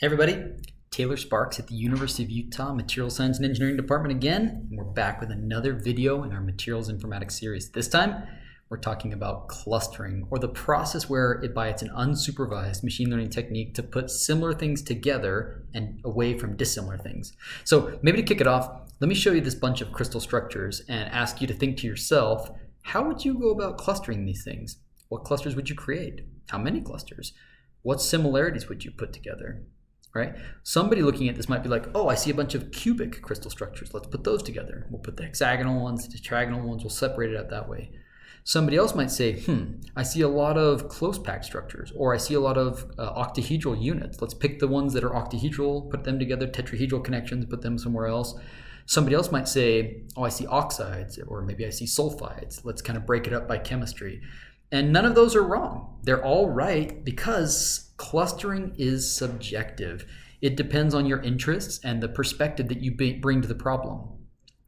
Hey everybody, Taylor Sparks at the University of Utah Material Science and Engineering Department again, and we're back with another video in our Materials Informatics series. This time, we're talking about clustering, or the process where it's an unsupervised machine learning technique to put similar things together and away from dissimilar things. So maybe to kick it off, let me show you this bunch of crystal structures and ask you to think to yourself, how would you go about clustering these things? What clusters would you create? How many clusters? What similarities would you put together? Right? Somebody looking at this might be like, oh, I see a bunch of cubic crystal structures. Let's put those together. We'll put the hexagonal ones, the tetragonal ones, we'll separate it out that way. Somebody else might say, I see a lot of close packed structures, or I see a lot of octahedral units. Let's pick the ones that are octahedral, put them together, tetrahedral connections, put them somewhere else. Somebody else might say, oh, I see oxides, or maybe I see sulfides. Let's kind of break it up by chemistry. And none of those are wrong. They're all right because clustering is subjective. It depends on your interests and the perspective that you bring to the problem.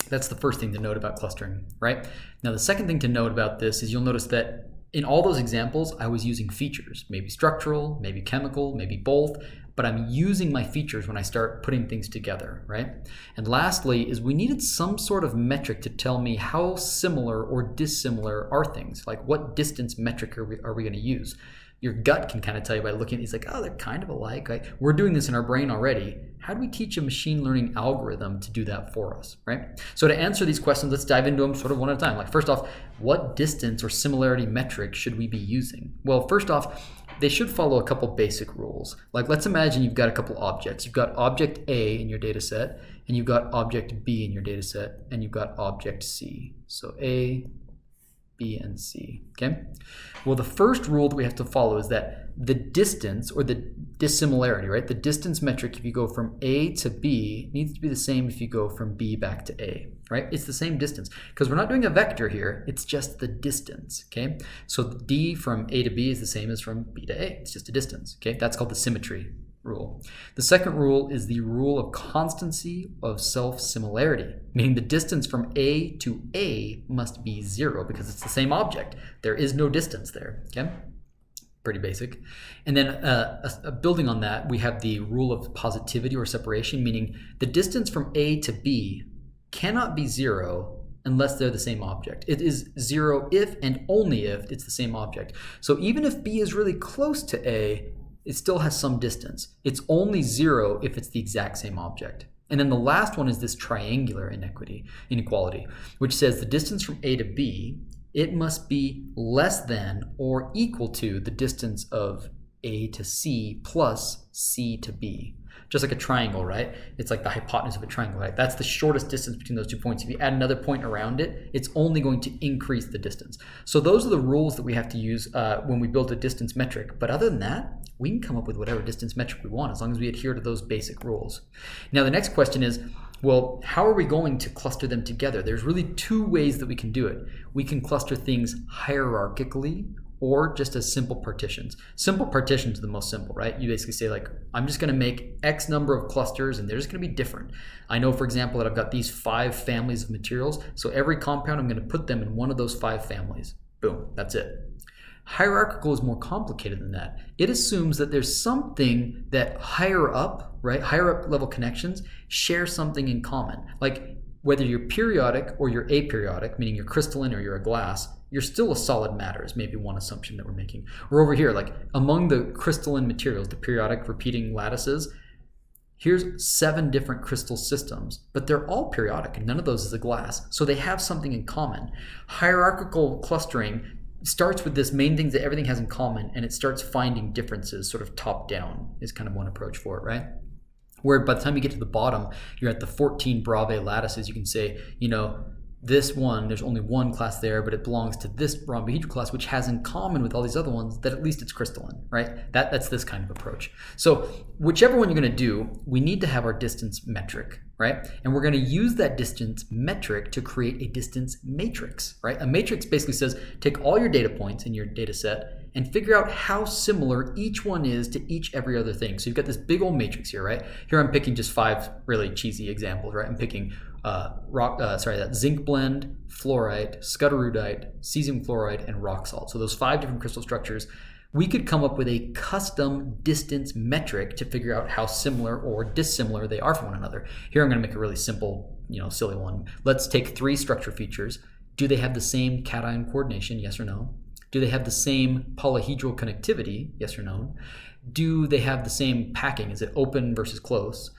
That's the first thing to note about clustering, right? Now, the second thing to note about this is you'll notice that in all those examples, I was using features, maybe structural, maybe chemical, maybe both, but I'm using my features when I start putting things together, right? And lastly is we needed some sort of metric to tell me how similar or dissimilar are things, like what distance metric are we going to use? Your gut can kind of tell you by looking at these like, oh, they're kind of alike. Like, we're doing this in our brain already. How do we teach a machine learning algorithm to do that for us, right? So to answer these questions, let's dive into them sort of one at a time. Like, first off, what distance or similarity metric should we be using? Well, first off, they should follow a couple basic rules. Like, let's imagine you've got a couple objects. You've got object A in your data set, and you've got object B in your data set, and you've got object C. So A, B, and C, okay? Well, the first rule that we have to follow is that the distance, or the dissimilarity, right? The distance metric, if you go from A to B, needs to be the same if you go from B back to A, right? It's the same distance, because we're not doing a vector here, it's just the distance, okay? So D from A to B is the same as from B to A, it's just a distance, okay? That's called the symmetry rule. The second rule is the rule of constancy of self-similarity, meaning the distance from A to A must be 0 because it's the same object. There is no distance there, okay? Pretty basic. And then building on that, we have the rule of positivity or separation, meaning the distance from A to B cannot be 0 unless they're the same object. It is 0 if and only if it's the same object. So even if B is really close to A, it still has some distance. It's only 0 if it's the exact same object. And then the last one is this triangular inequality, which says the distance from A to B, it must be less than or equal to the distance of A to C plus C to B. Just like a triangle, right? It's like the hypotenuse of a triangle, right? That's the shortest distance between those 2 points. If you add another point around it, it's only going to increase the distance. So those are the rules that we have to use when we build a distance metric. But other than that, we can come up with whatever distance metric we want as long as we adhere to those basic rules. Now, the next question is, well, how are we going to cluster them together? There's really two ways that we can do it. We can cluster things hierarchically, or just as simple partitions. Simple partitions are the most simple, right? You basically say like, I'm just gonna make X number of clusters and they're just gonna be different. I know, for example, that I've got these 5 families of materials, so every compound I'm gonna put them in one of those 5 families. Boom, that's it. Hierarchical is more complicated than that. It assumes that there's something that higher up, right? Higher up level connections share something in common. Like whether you're periodic or you're aperiodic, meaning you're crystalline or you're a glass, you're still a solid matter is maybe one assumption that we're making. Or over here, like among the crystalline materials, the periodic repeating lattices, here's 7 different crystal systems, but they're all periodic and none of those is a glass. So they have something in common. Hierarchical clustering starts with this main things that everything has in common, and it starts finding differences sort of top down is kind of one approach for it, right? Where by the time you get to the bottom, you're at the 14 Bravais lattices, you can say, you know, this one, there's only one class there, but it belongs to this rhombohedral class, which has in common with all these other ones that at least it's crystalline, right? That's this kind of approach. So whichever one you're going to do, we need to have our distance metric, right? And we're going to use that distance metric to create a distance matrix, right? A matrix basically says take all your data points in your data set and figure out how similar each one is to every other thing. So you've got this big old matrix here, right? Here I'm picking just 5 really cheesy examples, right? I'm picking that zinc blende, fluorite, scutterudite, cesium fluoride, and rock salt. So those 5 different crystal structures. we could come up with a custom distance metric to figure out how similar or dissimilar they are from one another. Here I'm going to make a really simple, silly one. Let's take 3 structure features. Do they have the same cation coordination? Yes or no? Do they have the same polyhedral connectivity? Yes or no? Do they have the same packing? Is it open versus close?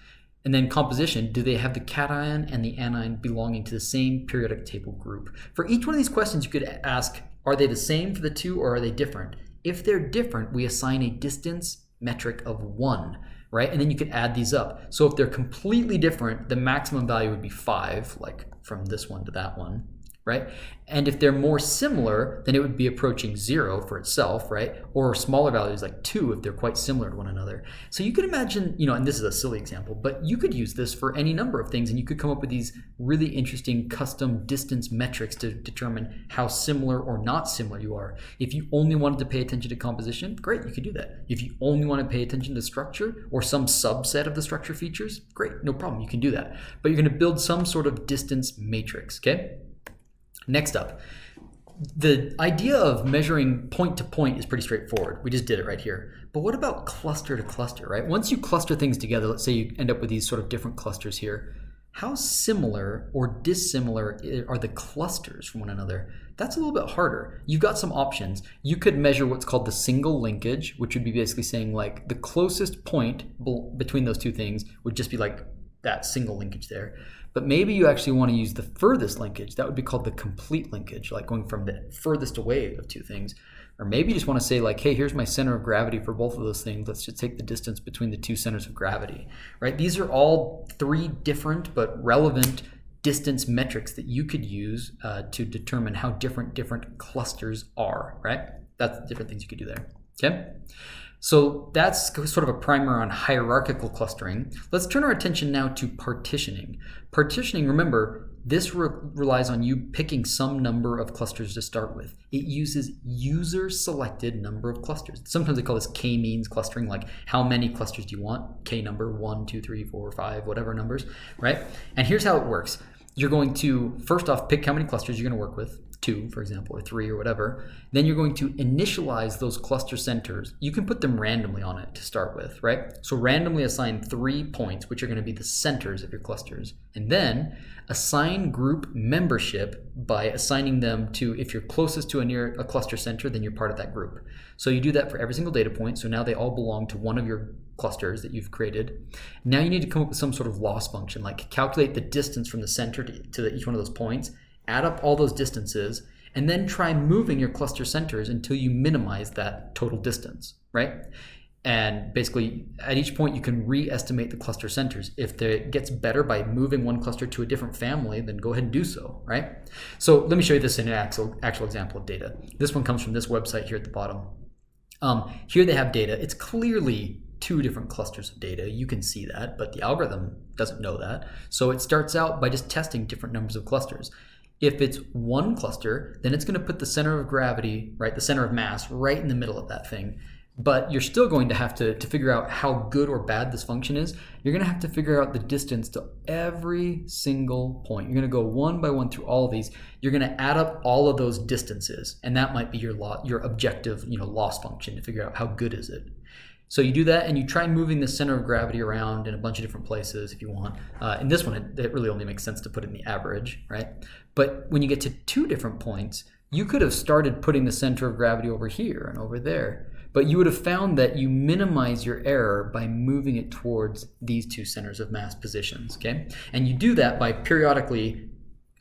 And then composition, do they have the cation and the anion belonging to the same periodic table group? For each one of these questions, you could ask, are they the same for the 2 or are they different? If they're different, we assign a distance metric of 1, right? And then you could add these up. So if they're completely different, the maximum value would be 5, like from this one to that one, right? And if they're more similar, then it would be approaching 0 for itself, right? Or smaller values like 2 if they're quite similar to one another. So you could imagine, and this is a silly example, but you could use this for any number of things, and you could come up with these really interesting custom distance metrics to determine how similar or not similar you are. If you only wanted to pay attention to composition, great, you could do that. If you only want to pay attention to structure or some subset of the structure features, great, no problem, you can do that. But you're going to build some sort of distance matrix, okay? Next up, the idea of measuring point to point is pretty straightforward. We just did it right here. But what about cluster to cluster, right? Once you cluster things together, let's say you end up with these sort of different clusters here. How similar or dissimilar are the clusters from one another? That's a little bit harder. You've got some options. You could measure what's called the single linkage, which would be basically saying like the closest point between those 2 things would just be like that single linkage there. But maybe you actually want to use the furthest linkage. That would be called the complete linkage, like going from the furthest away of 2 things. Or maybe you just want to say like, hey, here's my center of gravity for both of those things. Let's just take the distance between the 2 centers of gravity, right? These are all 3 different but relevant distance metrics that you could use to determine how different clusters are, right? That's the different things you could do there, okay? So that's sort of a primer on hierarchical clustering. Let's turn our attention now to partitioning. Partitioning, remember, this relies on you picking some number of clusters to start with. It uses user-selected number of clusters. Sometimes they call this k-means clustering, like how many clusters do you want? K number, 1, 2, 3, 4, 5, whatever numbers, right? And here's how it works. You're going to, first off, pick how many clusters you're going to work with. 2, for example, or 3 or whatever. Then you're going to initialize those cluster centers. You can put them randomly on it to start with, right? So randomly assign 3 points, which are going to be the centers of your clusters. And then assign group membership by assigning them to, if you're closest to a cluster center, then you're part of that group. So you do that for every single data point. So now they all belong to one of your clusters that you've created. Now you need to come up with some sort of loss function, like calculate the distance from the center to each one of those points, add up all those distances, and then try moving your cluster centers until you minimize that total distance, right? And basically, at each point, you can re-estimate the cluster centers. If it gets better by moving one cluster to a different family, then go ahead and do so, right? So let me show you this in an actual example of data. This one comes from this website here at the bottom. Here they have data. It's clearly 2 different clusters of data. You can see that, but the algorithm doesn't know that. So it starts out by just testing different numbers of clusters. If it's 1 cluster, then it's going to put the center of gravity, right, the center of mass, right in the middle of that thing. But you're still going to have to figure out how good or bad this function is. You're going to have to figure out the distance to every single point. You're going to go one by one through all of these. You're going to add up all of those distances, and that might be your objective, loss function to figure out how good is it. So you do that, and you try moving the center of gravity around in a bunch of different places if you want. In this one, it really only makes sense to put in the average, right? But when you get to 2 different points, you could have started putting the center of gravity over here and over there. But you would have found that you minimize your error by moving it towards these 2 centers of mass positions, okay? And you do that by periodically,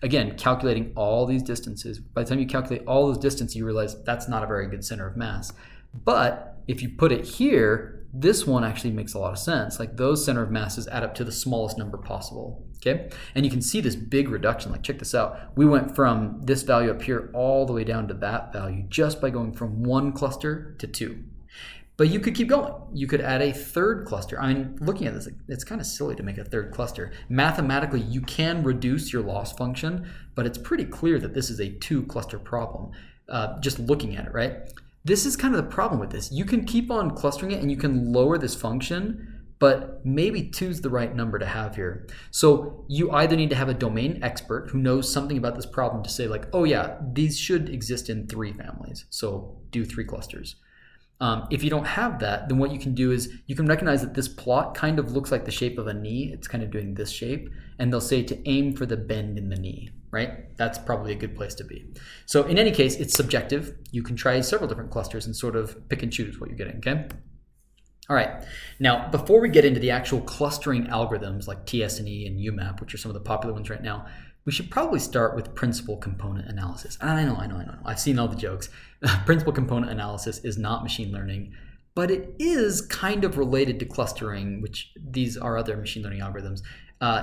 again, calculating all these distances. By the time you calculate all those distances, you realize that's not a very good center of mass. But if you put it here, this one actually makes a lot of sense. Like those center of masses add up to the smallest number possible, okay? And you can see this big reduction. Like check this out. We went from this value up here all the way down to that value just by going from 1 cluster to 2. But you could keep going. You could add a 3rd cluster. I mean, looking at this, it's kind of silly to make a 3rd cluster. Mathematically, you can reduce your loss function, but it's pretty clear that this is a 2 cluster problem, just looking at it, right? This is kind of the problem with this. You can keep on clustering it and you can lower this function, but maybe 2 is the right number to have here. So you either need to have a domain expert who knows something about this problem to say like, oh yeah, these should exist in 3 families. So do 3 clusters. If you don't have that, then what you can do is you can recognize that this plot kind of looks like the shape of a knee. It's kind of doing this shape, and they'll say to aim for the bend in the knee, right? That's probably a good place to be. So in any case, it's subjective. You can try several different clusters and sort of pick and choose what you're getting, okay? All right, now before we get into the actual clustering algorithms like tSNE and UMAP, which are some of the popular ones right now, we should probably start with principal component analysis. I know. I've seen all the jokes. Principal component analysis is not machine learning, but it is kind of related to clustering, which these are other machine learning algorithms,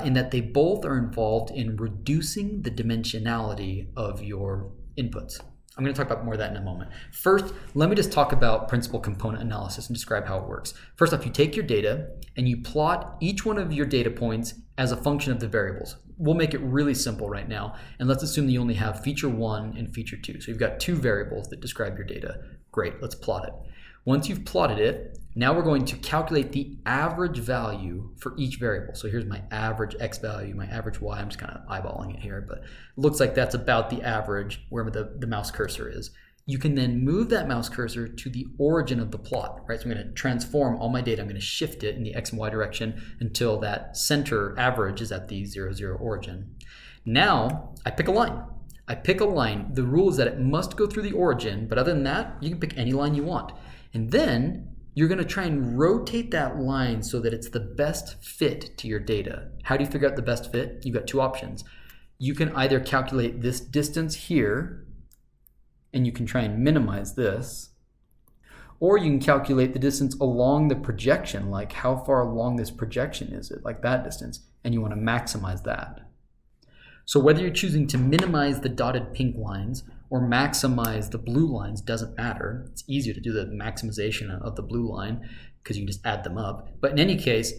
in that they both are involved in reducing the dimensionality of your inputs. I'm going to talk about more of that in a moment. First, let me just talk about principal component analysis and describe how it works. First off, you take your data and you plot each one of your data points as a function of the variables. We'll make it really simple right now, and let's assume that you only have feature 1 and feature 2. So you've got two variables that describe your data. Great, let's plot it. Once you've plotted it, now we're going to calculate the average value for each variable. So here's my average x value, my average y. I'm just kind of eyeballing it here, but it looks like that's about the average wherever the mouse cursor is. You can then move that mouse cursor to the origin of the plot, right? So I'm going to transform all my data. I'm going to shift it in the x and y direction until that center average is at the 0, 0 origin. Now I pick a line. The rule is that it must go through the origin, but other than that, you can pick any line you want. And then you're going to try and rotate that line so that it's the best fit to your data. How do you figure out the best fit? You've got two options. You can either calculate this distance here, and you can try and minimize this, or you can calculate the distance along the projection, like how far along this projection is it, like that distance, and you want to maximize that. So whether you're choosing to minimize the dotted pink lines or maximize the blue lines doesn't matter. It's easier to do the maximization of the blue line because you can just add them up. But in any case,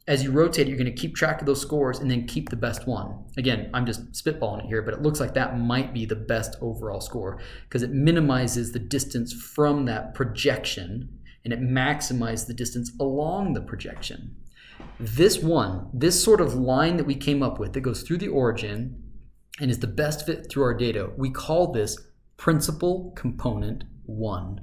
as you rotate, you're going to keep track of those scores and then keep the best one. Again, I'm just spitballing it here, but it looks like that might be the best overall score because it minimizes the distance from that projection and it maximizes the distance along the projection. This sort of line that we came up with that goes through the origin and is the best fit through our data, we call this principal component 1.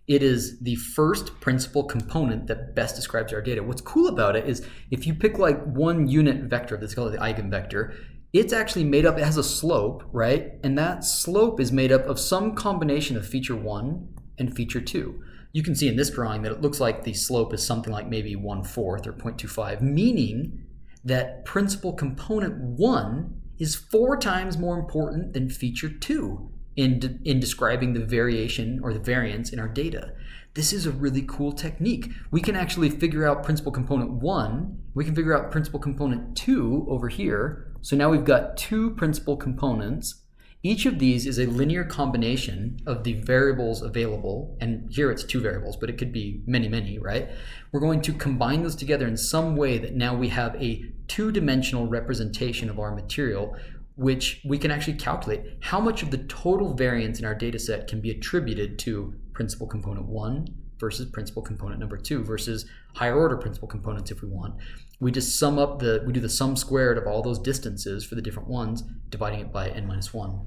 It is the first principal component that best describes our data. What's cool about it is if you pick like one unit vector, that's called the eigenvector, it's actually made up, it has a slope, right? And that slope is made up of some combination of feature 1 and feature 2. You can see in this drawing that it looks like the slope is something like maybe 1/4 or 0.25, meaning that principal component 1 is 4 times more important than feature 2 in describing the variation or the variance in our data. This is a really cool technique. We can actually figure out principal component 1, we can figure out principal component 2 over here. So now we've got two principal components. Each of these is a linear combination of the variables available, and here it's 2 variables, but it could be many, right? We're going to combine those together in some way that now we have a 2-dimensional representation of our material, which we can actually calculate how much of the total variance in our data set can be attributed to principal component 1 versus principal component number 2 versus higher order principal components if we want. We just sum up we do the sum squared of all those distances for the different ones, dividing it by n-1.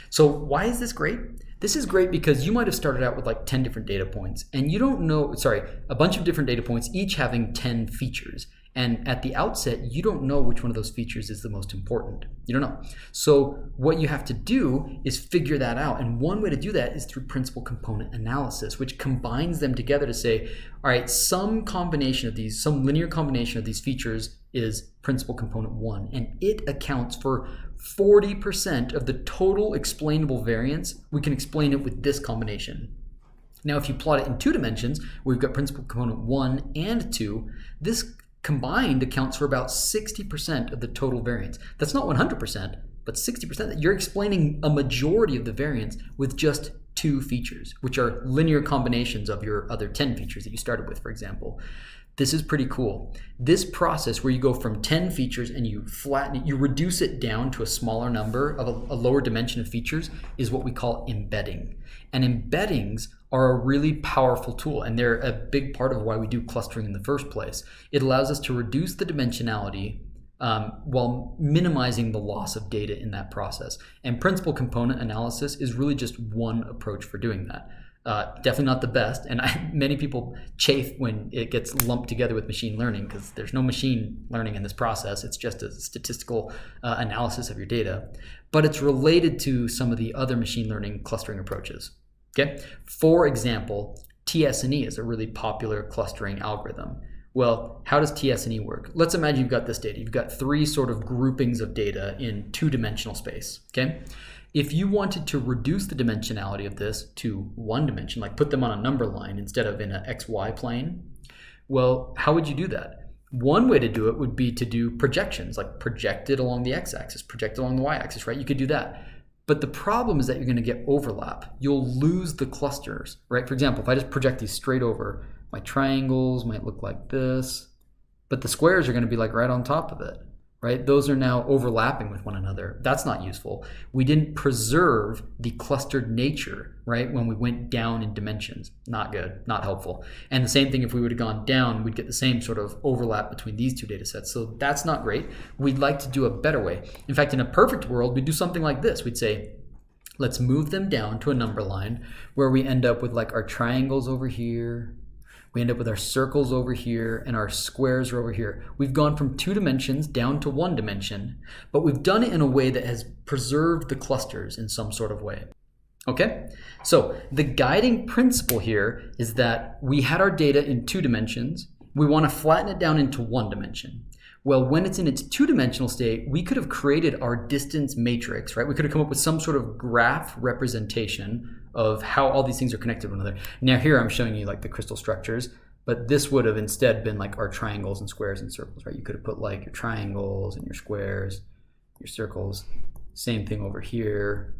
So why is this great? This is great because you might have started out with like 10 different data points and you don't know, a bunch of different data points, each having 10 features. And at the outset, you don't know which one of those features is the most important. You don't know. So what you have to do is figure that out. And one way to do that is through principal component analysis, which combines them together to say, all right, some linear combination of these features is principal component 1. And it accounts for 40% of the total explainable variance. We can explain it with this combination. Now, if you plot it in 2 dimensions, we've got principal component 1 and 2. This combined accounts for about 60% of the total variance. That's not 100%, but 60%. You're explaining a majority of the variance with just 2 features, which are linear combinations of your other 10 features that you started with, for example. This is pretty cool. This process where you go from 10 features and you flatten it, you reduce it down to a smaller number of a lower dimension of features is what we call embedding. And embeddings are a really powerful tool, and they're a big part of why we do clustering in the first place. It allows us to reduce the dimensionality while minimizing the loss of data in that process. And principal component analysis is really just one approach for doing that. Definitely not the best, and many people chafe when it gets lumped together with machine learning because there's no machine learning in this process. It's just a statistical analysis of your data, but it's related to some of the other machine learning clustering approaches. Okay, for example, tSNE is a really popular clustering algorithm. Well, how does tSNE work? Let's imagine you've got this data. You've got three sort of groupings of data in two-dimensional space. Okay. If you wanted to reduce the dimensionality of this to one dimension, like put them on a number line instead of in an XY plane, well, how would you do that? One way to do it would be to do projections, like project it along the x-axis, project it along the y-axis, right? You could do that. But the problem is that you're going to get overlap. You'll lose the clusters, right? For example, if I just project these straight over, my triangles might look like this, but the squares are going to be like right on top of it. Right? Those are now overlapping with one another. That's not useful. We didn't preserve the clustered nature, right? When we went down in dimensions. Not good, not helpful. And the same thing if we would have gone down, we'd get the same sort of overlap between these two data sets. So that's not great. We'd like to do a better way. In fact, in a perfect world, we'd do something like this. We'd say, let's move them down to a number line where we end up with like our triangles over here. We end up with our circles over here and our squares are over here. We've gone from 2 dimensions down to 1 dimension, but we've done it in a way that has preserved the clusters in some sort of way. Okay, so the guiding principle here is that we had our data in 2 dimensions. We want to flatten it down into 1 dimension. Well, when it's in its 2-dimensional state, we could have created our distance matrix, right? We could have come up with some sort of graph representation of how all these things are connected to one another. Now here I'm showing you like the crystal structures, but this would have instead been like our triangles and squares and circles, right? You could have put like your triangles and your squares, your circles, same thing over here.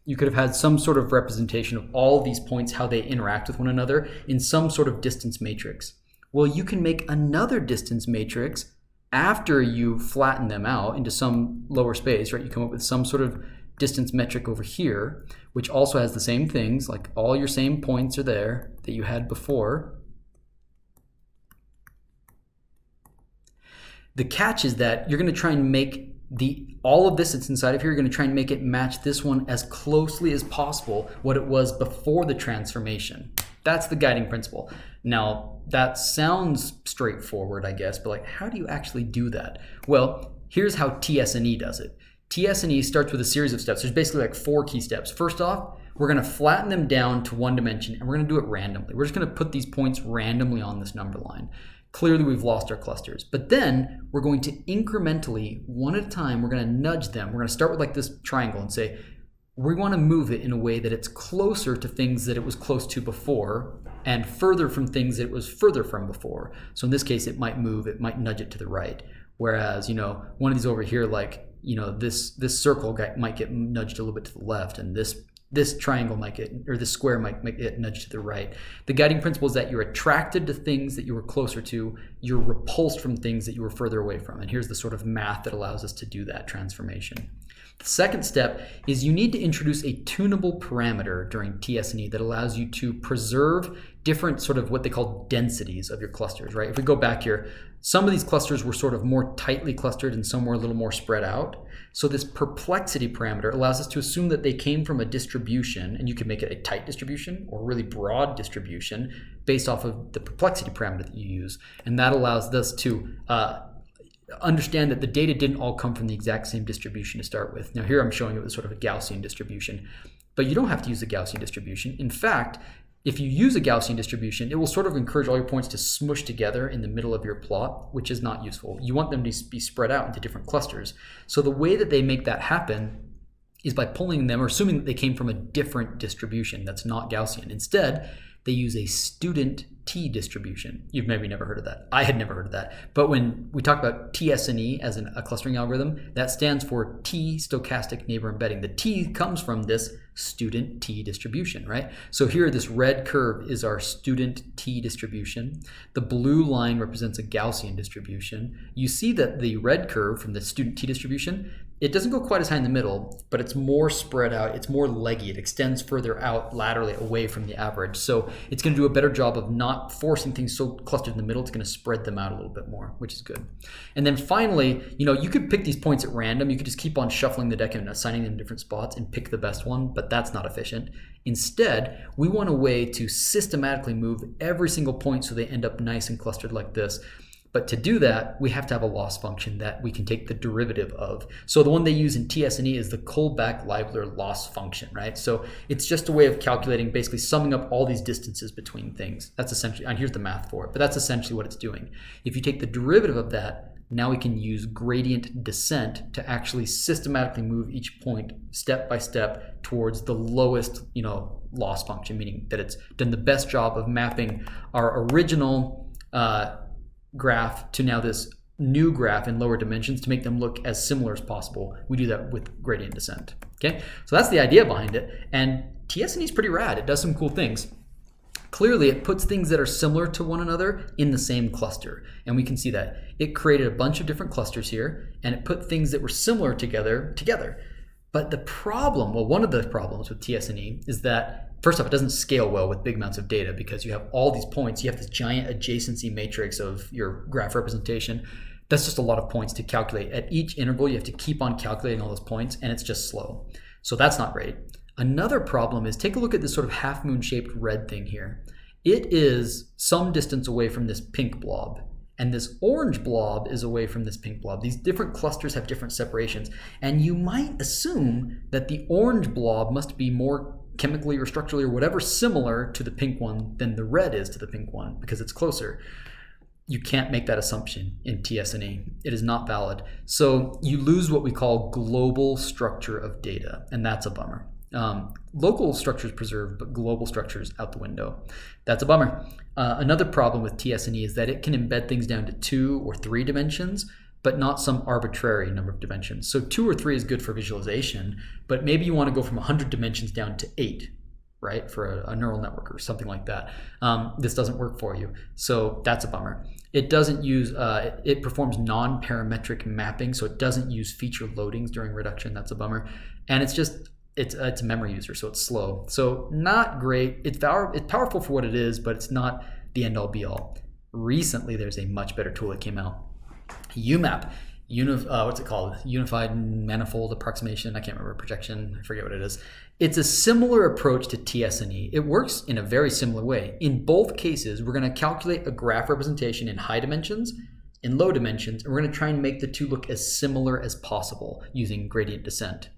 You could have had some sort of representation of all of these points, how they interact with one another in some sort of distance matrix. Well, you can make another distance matrix after you flatten them out into some lower space, right? You come up with some sort of distance metric over here, which also has the same things, like all your same points are there that you had before. The catch is that you're going to try and make all of this that's inside of here, you're going to try and make it match this one as closely as possible what it was before the transformation. That's the guiding principle. Now, that sounds straightforward, I guess, but like, how do you actually do that? Well, here's how tSNE does it. tSNE starts with a series of steps. There's basically like 4 key steps. First off, we're going to flatten them down to 1 dimension, and we're going to do it randomly. We're just going to put these points randomly on this number line. Clearly, we've lost our clusters. But then we're going to incrementally, one at a time, we're going to nudge them. We're going to start with like this triangle and say, we want to move it in a way that it's closer to things that it was close to before and further from things that it was further from before. So in this case, it might nudge it to the right. Whereas, one of these over here, like, this circle might get nudged a little bit to the left, and this triangle might get, or this square might get nudged to the right. The guiding principle is that you're attracted to things that you were closer to, you're repulsed from things that you were further away from. And here's the sort of math that allows us to do that transformation. The second step is you need to introduce a tunable parameter during tSNE that allows you to preserve different sort of what they call densities of your clusters, right? If we go back here, some of these clusters were sort of more tightly clustered and some were a little more spread out. So this perplexity parameter allows us to assume that they came from a distribution, and you can make it a tight distribution or a really broad distribution based off of the perplexity parameter that you use. And that allows us to understand that the data didn't all come from the exact same distribution to start with. Now here I'm showing it with sort of a Gaussian distribution, but you don't have to use a Gaussian distribution. In fact, if you use a Gaussian distribution, it will sort of encourage all your points to smush together in the middle of your plot, which is not useful. You want them to be spread out into different clusters. So the way that they make that happen is by pulling them or assuming that they came from a different distribution that's not Gaussian. Instead, they use a student t distribution. You've maybe never heard of that. I had never heard of that. But when we talk about tSNE as a clustering algorithm, that stands for t-stochastic neighbor embedding. The t comes from this student t distribution, right? So here, this red curve is our student t distribution. The blue line represents a Gaussian distribution. You see that the red curve from the student t distribution, it doesn't go quite as high in the middle, but it's more spread out. It's more leggy. It extends further out laterally away from the average. So it's going to do a better job of not forcing things so clustered in the middle. It's going to spread them out a little bit more, which is good. And then finally, you could pick these points at random. You could just keep on shuffling the deck and assigning them different spots and pick the best one, but that's not efficient. Instead, we want a way to systematically move every single point so they end up nice and clustered like this. But to do that, we have to have a loss function that we can take the derivative of. So the one they use in tSNE is the Kullback-Leibler loss function, right? So it's just a way of calculating, basically summing up all these distances between things. That's essentially, and here's the math for it, but that's essentially what it's doing. If you take the derivative of that, now we can use gradient descent to actually systematically move each point step by step towards the lowest, loss function, meaning that it's done the best job of mapping our original graph to now this new graph in lower dimensions to make them look as similar as possible. We do that with gradient descent. Okay, so that's the idea behind it. And tSNE is pretty rad. It does some cool things. Clearly, it puts things that are similar to one another in the same cluster. And we can see that. It created a bunch of different clusters here, and it put things that were similar together. But the problem, one of the problems with tSNE is that, first off, it doesn't scale well with big amounts of data because you have all these points. You have this giant adjacency matrix of your graph representation. That's just a lot of points to calculate. At each interval, you have to keep on calculating all those points, and it's just slow. So that's not great. Another problem is, take a look at this sort of half-moon shaped red thing here. It is some distance away from this pink blob, and this orange blob is away from this pink blob. These different clusters have different separations, and you might assume that the orange blob must be more chemically or structurally or whatever similar to the pink one than the red is to the pink one because it's closer. You can't make that assumption in tSNE. It is not valid. So you lose what we call global structure of data, and that's a bummer. Local structures preserved, but global structures out the window. That's a bummer. Another problem with tSNE is that it can embed things down to 2 or 3 dimensions, but not some arbitrary number of dimensions. So 2 or 3 is good for visualization, but maybe you want to go from 100 dimensions down to 8, right, for a neural network or something like that. This doesn't work for you, so that's a bummer. It doesn't use, it performs non-parametric mapping, so it doesn't use feature loadings during reduction. That's a bummer. And it's a memory user, so it's slow. So not great. It's powerful for what it is, but it's not the end all be all. Recently, there's a much better tool that came out. UMAP, what's it called? Unified Manifold Approximation. I can't remember, projection. I forget what it is. It's a similar approach to tSNE. It works in a very similar way. In both cases, we're going to calculate a graph representation in high dimensions, in low dimensions, and we're going to try and make the two look as similar as possible using gradient descent.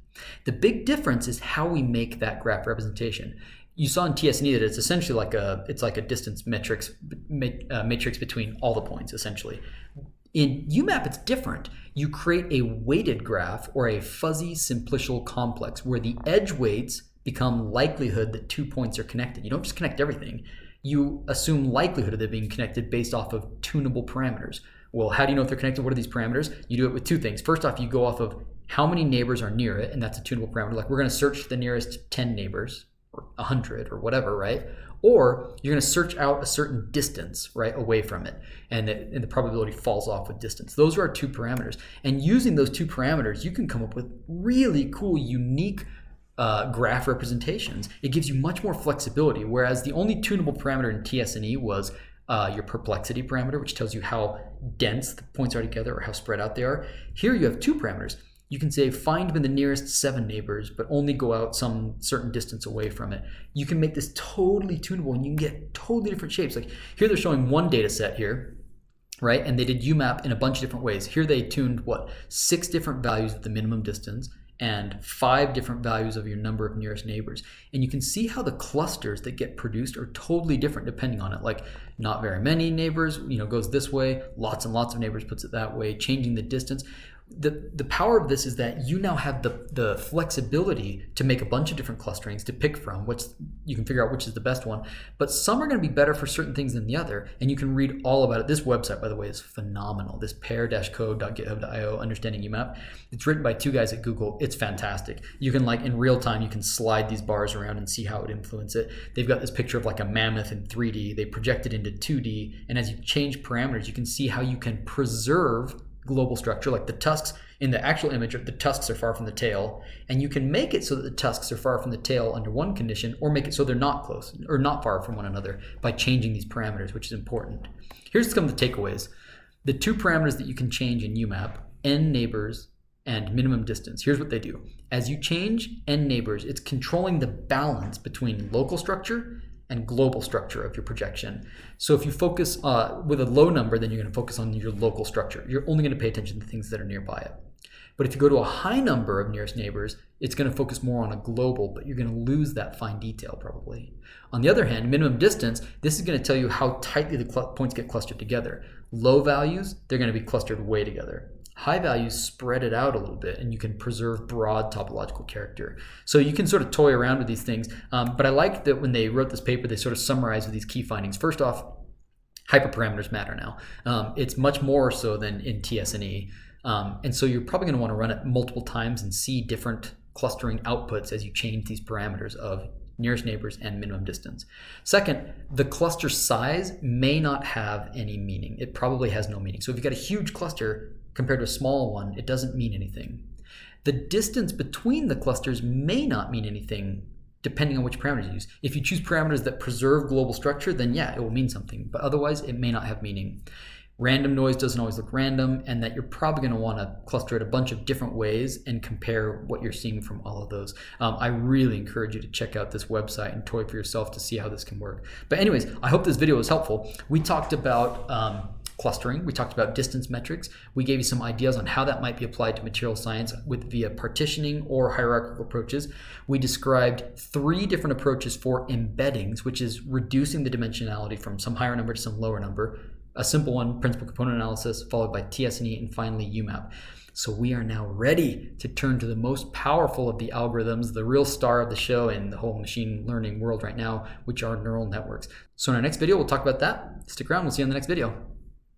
The big difference is how we make that graph representation. You saw in tSNE that it's essentially like a distance matrix between all the points, essentially. In UMAP, it's different. You create a weighted graph or a fuzzy simplicial complex where the edge weights become likelihood that 2 points are connected. You don't just connect everything. You assume likelihood of them being connected based off of tunable parameters. Well, how do you know if they're connected? What are these parameters? You do it with 2 things. First off, you go off of how many neighbors are near it, and that's a tunable parameter. Like, we're going to search the nearest 10 neighbors, or 100, or whatever, right? Or you're going to search out a certain distance, right, away from it, and the probability falls off with distance. Those are our 2 parameters. And using those 2 parameters, you can come up with really cool, unique graph representations. It gives you much more flexibility, whereas the only tunable parameter in tSNE was your perplexity parameter, which tells you how dense the points are together or how spread out they are. Here you have 2 parameters. You can say find the nearest 7 neighbors, but only go out some certain distance away from it. You can make this totally tunable, and you can get totally different shapes. Like here they're showing one data set here, right? And they did UMAP in a bunch of different ways. Here they tuned 6 different values of the minimum distance and 5 different values of your number of nearest neighbors. And you can see how the clusters that get produced are totally different depending on it. Like not very many neighbors, goes this way, lots and lots of neighbors puts it that way, changing the distance. The power of this is that you now have the flexibility to make a bunch of different clusterings to pick from, which you can figure out which is the best one. But some are going to be better for certain things than the other, and you can read all about it. This website, by the way, is phenomenal. This pair-code.github.io understanding UMAP. It's written by 2 guys at Google. It's fantastic. You can in real time, you can slide these bars around and see how it influences it. They've got this picture of a mammoth in 3D. They project it into 2D, and as you change parameters, you can see how you can preserve global structure, like the tusks in the actual image, the tusks are far from the tail, and you can make it so that the tusks are far from the tail under one condition, or make it so they're not close or not far from one another by changing these parameters, which is important. Here's some of the takeaways. The two parameters that you can change in UMAP, n neighbors and minimum distance. Here's what they do. As you change n neighbors, it's controlling the balance between local structure and global structure of your projection. So if you focus with a low number, then you're going to focus on your local structure. You're only going to pay attention to things that are nearby it. But if you go to a high number of nearest neighbors, it's going to focus more on a global, but you're going to lose that fine detail probably. On the other hand, minimum distance, this is going to tell you how tightly the points get clustered together. Low values, they're going to be clustered way together. High values spread it out a little bit, and you can preserve broad topological character. So you can sort of toy around with these things, but I like that when they wrote this paper, they sort of summarized with these key findings. First off, hyperparameters matter now. It's much more so than in tSNE. And so you're probably going to want to run it multiple times and see different clustering outputs as you change these parameters of nearest neighbors and minimum distance. Second, the cluster size may not have any meaning. It probably has no meaning. So if you've got a huge cluster compared to a small one, it doesn't mean anything. The distance between the clusters may not mean anything depending on which parameters you use. If you choose parameters that preserve global structure, then yeah, it will mean something, but otherwise it may not have meaning. Random noise doesn't always look random, and that you're probably going to want to cluster it a bunch of different ways and compare what you're seeing from all of those. I really encourage you to check out this website and toy for yourself to see how this can work. But anyways, I hope this video was helpful. We talked about clustering, we talked about distance metrics, we gave you some ideas on how that might be applied to material science via partitioning or hierarchical approaches. We described 3 different approaches for embeddings, which is reducing the dimensionality from some higher number to some lower number. A simple one, principal component analysis, followed by tSNE, and finally UMAP. So we are now ready to turn to the most powerful of the algorithms, the real star of the show in the whole machine learning world right now, which are neural networks. So in our next video, we'll talk about that. Stick around, we'll see you in the next video.